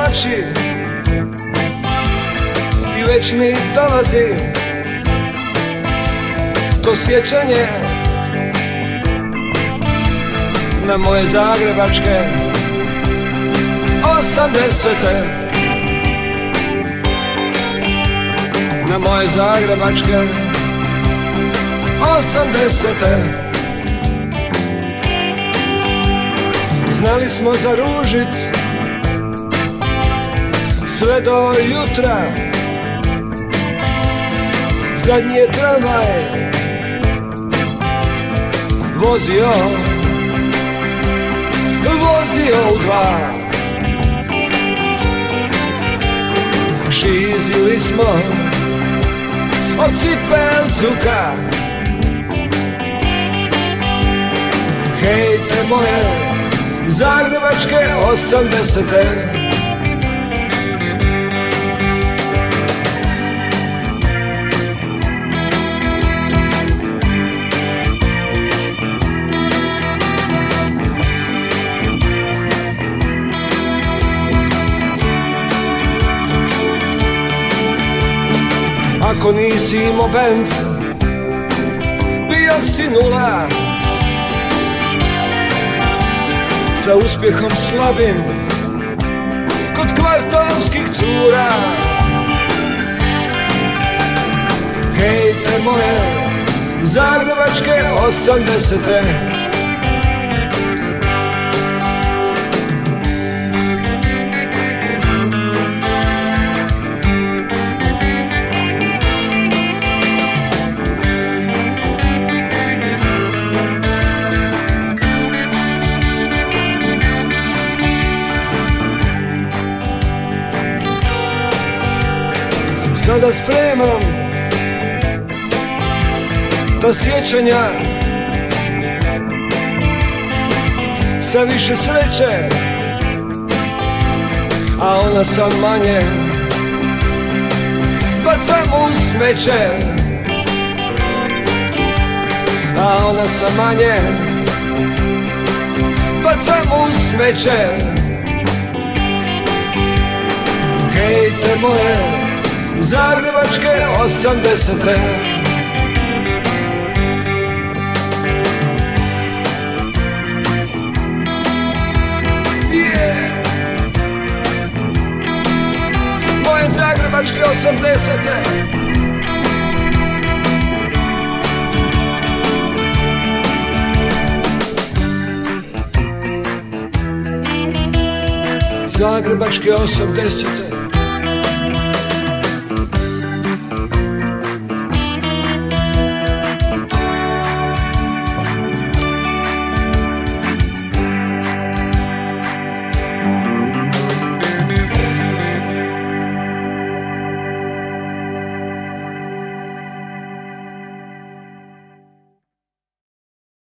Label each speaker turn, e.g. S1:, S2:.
S1: oči i već mi dolazi to sjećanje na moje zagrebačke 80-te, na moje zagrebačke 80-te. Znali smo zaružit sve do jutra, zadnji je tramvaj vozio u 2. Šizili smo od cipelcuka, hej te moje zagrebačke 80-te. Ako nisi imao bend, bio si nula, sa uspjehom slabim kod kvartovskih cura. Hej te moje zagrebačke 80-te. Sada spremam ta sjećanja sa više sreće, a ona sa manje bacam u smeće, a ona sa manje bacam u smeće. Hej te moje zagrebačke 80-te. Yeah. Moje zagrebačke 80-te. Zagrebačke 80-te.